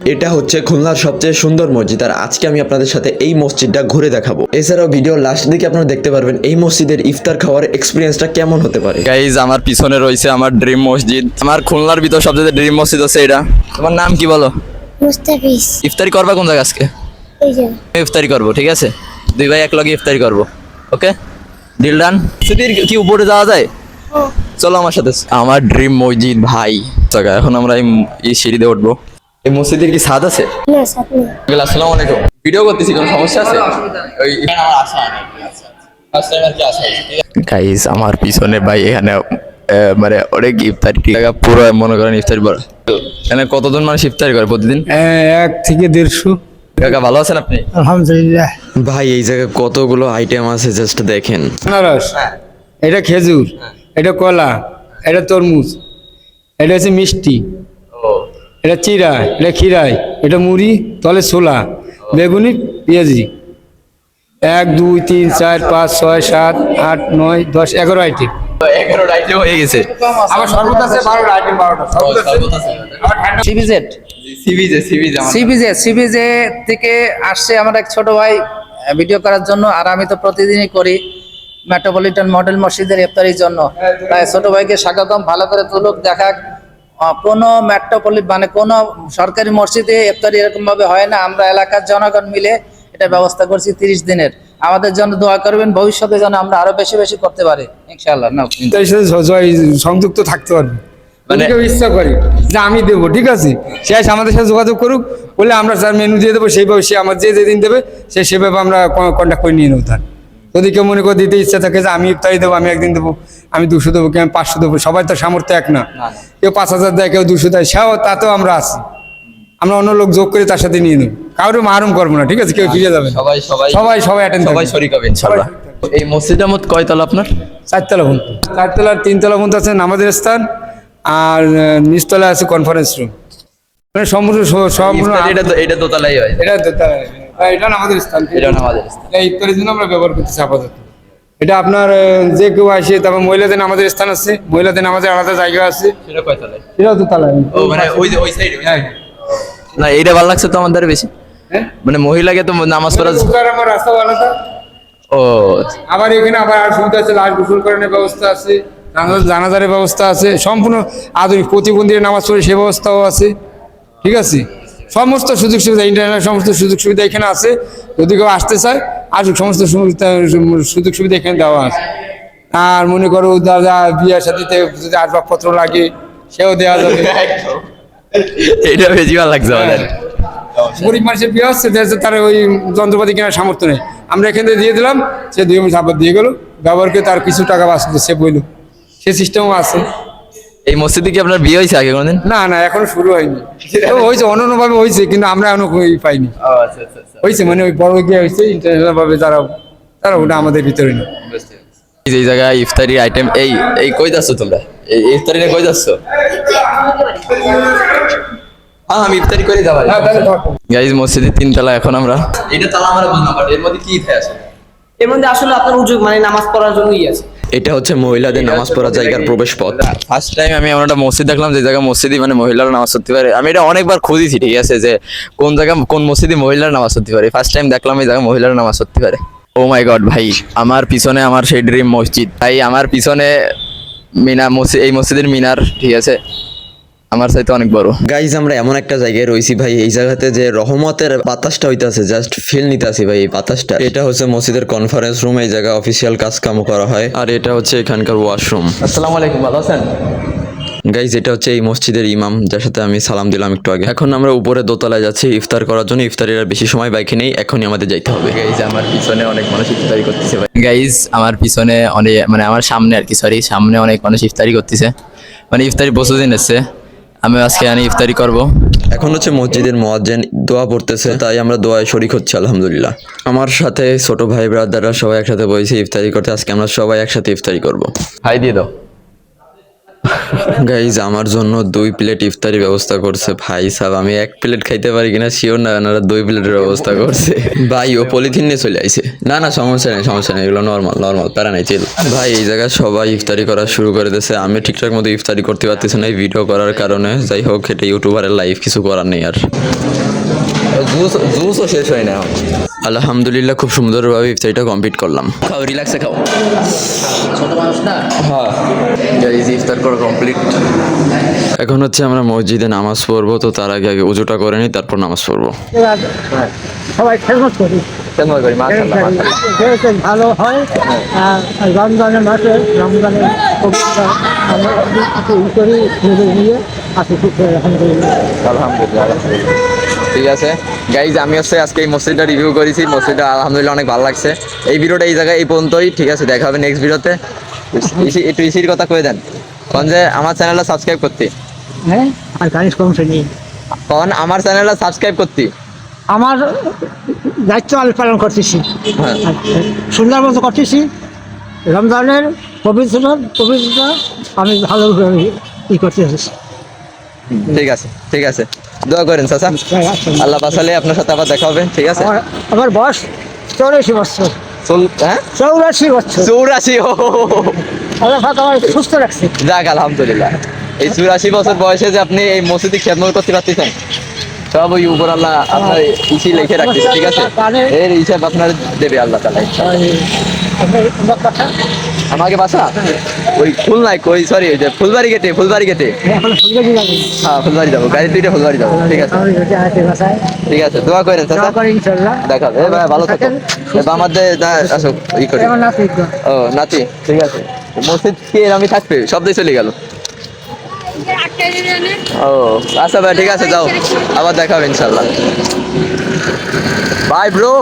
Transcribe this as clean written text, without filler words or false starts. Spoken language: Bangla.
এটা হচ্ছে খুলনার সবচেয়ে সুন্দর মসজিদ, আর আজকে আমি আপনাদের সাথে এই মসজিদটা ঘুরে দেখাবো। এছাড়াও ভিডিও লাস্ট দিকে আপনারা দেখতে পারবেন এই মসজিদের ইফতার খাওয়ার এক্সপিরিয়েন্সটা কেমন হতে পারে। গাইজ আমার পিছনে রয়েছে আমার ড্রিম মসজিদ, আমার খুলনার ভিতর সবচেয়ে ড্রিম মসজিদ হচ্ছে এটা। তোমার নাম কি বলো? মুস্তাফিজ। ইফতারি করবা কোন জায়গা আজকে? এই যে আমি ইফতারি করবো, ঠিক আছে? দুই ভাই এক লগে ইফতারি করবো, ওকে? Deal done. সিটির কি উপরে যাওয়া যায়? চলো আমার সাথে। আমার ড্রিম মসজিদ ভাই। এখন আমরা এই সিঁড়িতে উঠবো। এই মসজিদের কি ছাদ আছে? না সাথে না। আসসালামু আলাইকুম। ভিডিও করতেছি, কোনো সমস্যা আছে? ওই এখানে আমার আশা অনেক। ফার্স্ট টাইম আর কি আশা হয়েছে। গাইস আমার পিছনে ভাই এখানে মানে অনেক ইফতারি জায়গা, পুরো মনে করেন ইফতারি বড়। এখানে কতজন মানুষ ইফতারি করে প্রতিদিন? 1 থেকে 150। কাকা ভালো আছেন আপনি? আলহামদুলিল্লাহ। ভাই এই জায়গায় কতগুলো আইটেম আছে, জাস্ট দেখেন। আনারস, এটা খেজুর, এটা কলা, এটা তরমুজ, এটা হচ্ছে মিষ্টি, এটা চিরা, এটা খিরাই, এটা মুড়ি, তলে ছোলা, বেগুনি, পেঁয়াজি। 1 2 3 4 5 6 7 8 9 10 11 আইটেম। 11 আইটেম হয়ে গেছে। আমার শরবত আছে 12 আইটেম, 12টা শরবত আছে। সিবিজেড সিবিজে থেকে আসছে আমার এক ছোট ভাই ভিডিও করার জন্য, আর আমি তো প্রতিদিনই করি মেট্রোপলিটন মডেল মসজিদের ইফতারির জন্য। তাই ছোট ভাইকে স্বাগতম, ভালো করে তুলুক দেখাক। কোনো মানে কোনো সরকারি মসজিদে ইফতারি এরকম ভাবে হয় না। আমরা এলাকার জনগণ মিলে এটা ব্যবস্থা করছি 30 দিনের। আমাদের জন্য দোয়া করবেন, ভবিষ্যতে যেন আমরা আরো বেশি বেশি করতে পারি ইনশাআল্লাহ। না তার সাথে সংযুক্ত থাকতে পারবে, মানে কেউ ইচ্ছা করি যে আমি দেবো, ঠিক আছে, সে আমাদের সাথে যোগাযোগ করুক, বলে আমরা স্যার মেনু দিয়ে দেবো, সেইভাবে সে আমার যেদিন দেবে সেভাবে আমরা কন্ট্যাক্ট করে নিয়ে নেবো। তার যদি কেউ মনে করে দিতে ইচ্ছা থাকে যে আমি ইফতারি দেবো, আমি একদিন দেবো, আমি 200 দেবো, কেউ 500 দেবো, সবাই তো সামর্থ্য এক না। কেউ 5000 দেয়, কেউ 200 দেয়, সেও তাতেও আমরা আছি। আমরা অন্য লোক যোগ করে তার সাথে নিয়ে নেবো, কারোর মাহরুম করবো না, ঠিক আছে? কেউ ফিরে যাবে, সবাই অ্যাটেন্ড, সবাই শরীক হবে ইনশাআল্লাহ। এই মসজিদটা মোট কয়তলা আপনার? 4 তলা পর্যন্ত। 4 তলার 3 তলা পর্যন্ত আছে নামাজের স্থান, আর নিচতলা আছে কনফারেন্স রুম। মানে সম্পূর্ণ এটা দোতলাই হয়। এটা আমাদের স্থান, এটা আমাদের স্থান। এটা ইফতারের জন্য আমরা ব্যবহার করতেছি আপাতত। এটা আপনার যে কেউ আসে, তারপর মহিলাদের নামাজের স্থান আছে, মহিলাদের নামাজের আলাদা জায়গা আছে। সেটা কয়তলায়? সেটাও দোতলায়। ও মানে ওই সাইডে। হ্যাঁ। না এইটা ভালো লাগছে তো আমাদের বেশি। হ্যাঁ? মানে মহিলাকে তো নামাজ পড়া। আমার রাস্তা আলাদা। ও আবার এখানে আবার আর সুবিধা আছে, লাশ গোসল করানোর ব্যবস্থা আছে, জানাজারের ব্যবস্থা আছে, সম্পূর্ণ আধুনিক। প্রতিবন্ধীর নামাজ পড়ে সে ব্যবস্থাও আছে, ঠিক আছে? সমস্ত সুযোগ সুবিধা, ইন্টারনেট সমস্ত সুযোগ সুবিধা এখানে আছে। যদি কেউ আসতে চায় আসুক, সমস্ত সুযোগ সুবিধা এখানে দেওয়া আছে। আর মনে করো দাদা বিয়ের সাথে যদি আসবাবপত্র লাগে সেও দেওয়া যাবে। এটা বেশি ভালো লাগছে আমাদের। গরিব মানুষের বিয়ে হচ্ছে, তার ওই যন্ত্রপাতি কেনার সামর্থ্য নেই, আমরা এখান থেকে দিয়ে দিলাম, সে 2 মাস আবার দিয়ে গেলো, ব্যবহার করে তার কিছু টাকা বাঁচলো, সে বইলো, সে সিস্টেমও আছে। এই মসজিদে কি আপনার বিয়ে হয়েছে আগে কোনোদিন? না না, এখনো শুরু হয়নি। তো হয়েছে, অন্যান্যভাবে হয়েছে, কিন্তু আমরা এখনো পাইনি। হয়েছে মানে ওই বড় গিয়ে হয়েছে ইন্টারন্যাশনাল ভাবে, তারা ওটা আমাদের ভিতরে না। এই জায়গায় ইফতারি আইটেম এই কই যাচ্ছ তোমরা? এই ইফতারি নিয়ে কই যাচ্ছ? হ্যাঁ আমি ইফতারি করে যাবো। গাইজ মসজিদের 3 তলা এখন আমরা। এটা তালা আমরা বুঝলাম, বাট এর মধ্যে কি আছে? এর মধ্যে আসলে আপনার উজু মানে নামাজ পড়ার জন্যই আছে। এটা হচ্ছে মহিলাদের নামাজ পড়া জায়গার প্রবেশ পথ। ফার্স্ট টাইম আমি এমন একটা মসজিদ দেখলাম যে জায়গা মসজিদে মানে মহিলারা নামাজ পড়তে পারে। আমি এটা অনেকবার খুঁজেছি, ঠিক আছে, যে কোন জায়গা কোন মসজিদে মহিলারা নামাজ পড়তে পারে। ফার্স্ট টাইম দেখলাম এই জায়গায় মহিলারা নামাজ পড়তে পারে। ও মাই গড ভাই, আমার পিছনে আমার সেই ড্রিম মসজিদ ভাই, আমার পিছনে এই মসজিদের মিনার, ঠিক আছে, আমার চাইতে অনেক বড়। গাইজ আমরা এমন একটা জায়গায় রয়েছি ভাই, এই জায়গাতে যে রহমতের বাতাসটা হইতাছে, জাস্ট ফিল নিতেছি ভাই এই বাতাসটা। এটা হচ্ছে মসজিদের কনফারেন্স রুম, এই জায়গায় অফিসিয়াল কাজ কাম করা হয়, আর এটা হচ্ছে এখানকার ওয়াশরুম। আসসালামু আলাইকুম, ভালো আছেন? গাইজ এটা হচ্ছে এই মসজিদের ইমাম, যার সাথে আমি সালাম দিলাম একটু আগে। এখন আমরা উপরে দোতলায় যাচ্ছি ইফতার করার জন্য। ইফতারের আর বেশি সময় বাকি নেই, এখনই আমাদের যাইতে হবে। গাইজ আমার পিছনে অনেক মানুষ ইফতারি করতেছে ভাই। গাইজ আমার পিছনে অনেক, মানে আমার সামনে আর কি, সরি, সামনে অনেক মানুষ ইফতারি করতেছে, মানে ইফতারি প্রস্তুতি নিচ্ছে। আমি আজকে ইফতারি করব। এখন হচ্ছে মসজিদের মুয়াজ্জিন দোয়া পড়তেছে, তাই আমরা দোয়ায় শরীক হচ্ছি আলহামদুলিল্লাহ। আমার সাথে ছোট ভাই ব্রাদাররা সবাই একসাথে বসে ইফতারি করতে। আজকে আমরা সবাই একসাথে ইফতারি করব। হাই দিয়ে দাও। গাইজ আমার জন্য 2 প্লেট ইফতারি ব্যবস্থা করছে ভাই সাহেব। আমি 1 প্লেট খাইতে পারি কিনা শিওর না, ওনারা 2 প্লেটের ব্যবস্থা করছে। ভাই ও পলিথিন নিয়ে চলে আইছে। না না সমস্যা নেই, এগুলো নর্মাল প্যারা নাই, চিল। ভাই এই জায়গায় সবাই ইফতারি করা শুরু করে দিয়েছে। আমি ঠিকঠাক মতো ইফতারি করতে পারতেছি না এই ভিডিও করার কারণে। যাই হোক, এটা ইউটিউবারের লাইফ, কিছু করার নেই আর। জুসও শেষ হয় না। আলহামদুলিল্লাহ খুব সুন্দরভাবে ইফতারিটা কমপ্লিট করলাম। খাও, রিল্যাক্সে খাও। ছোট মানুষ না, হ্যাঁ, ইফতার করা কমপ্লিট। এখন হচ্ছে আমরা মসজিদে নামাজ পড়বো, তো তার আগে উজুটা করে নিই, তারপর নামাজ পড়বো। সবাই খেদমত করি, খেয়েছেন ভালো হয়। আর রমজানের মাসে রমজানের পবিত্র আমরা কিছু ই করি, নিয়ে আসি খুব আলহামদুলিল্লাহ। আলহামদুলিল্লাহ। ঠিক আছে গাইজ, আমি হচ্ছে আজকে এই মসজিদটা রিভিউ করেছি। মসজিদটা আলহামদুলিল্লাহ অনেক ভালো লাগছে। এই ভিডিওটা এই জায়গায় এই পর্যন্তই। ঠিক আছে, দেখা হবে নেক্সট ভিডিওতে। একটু ইসির কথা কয়ে দেন, কোন যে আমার চ্যানেলটা সাবস্ক্রাইব করতে। হ্যাঁ, আর কানিস কমছে নেই। কোন আমার চ্যানেলটা সাবস্ক্রাইব করতে। আমার দায়িত্ব আমি পালন করতেছি, হ্যাঁ। সুন্দর মতো করতেছি। রমজানের পবিত্র আমি ভালোভাবে ই করতে এসেছি। ঠিক আছে, দোয়া করেন চাচা, আল্লাহ বাঁচালে আপনার সাথে আবার দেখা হবে। ঠিক আছে, আমার বয়স 84 বছর। হ্যাঁ 84 বছর। 84। আল্লাহ পাক আমাকে সুস্থ রাখছে। যাক আলহামদুলিল্লাহ। এই 84 বছর বয়সে যে আপনি এই মসজিদে খেদমত করতে পারতেছেন, সব ওই উপর আল্লাহ আপনার ইসি লিখে রাখতেছে। ঠিক আছে, এর হিসাব আপনার দেবে আল্লাহ তাআলা। আমাকে বাসা ওই খুলনায়, ওই সরি ওই যে ফুলবাড়ি গেটে। এখন ফুলগাছি যাবো। হ্যাঁ, ফুলবাড়ি যাবো, গাড়ি 2টা ফুলবাড়ি যাবো। ঠিক আছে, ঠিক আছে, দোয়া করেন চাচা, ইনশাআল্লাহ। দেখা হবে। ভাই ভালো থাকেন। আমাদের আসো ই করি। ও নাতি, ঠিক আছে। মসজিদ কি আমি থাকবে, শব্দই চলে গেল। ও আচ্ছা ভাই, ঠিক আছে, যাও, আবার দেখা হবে ইনশাল্লাহ। By bro.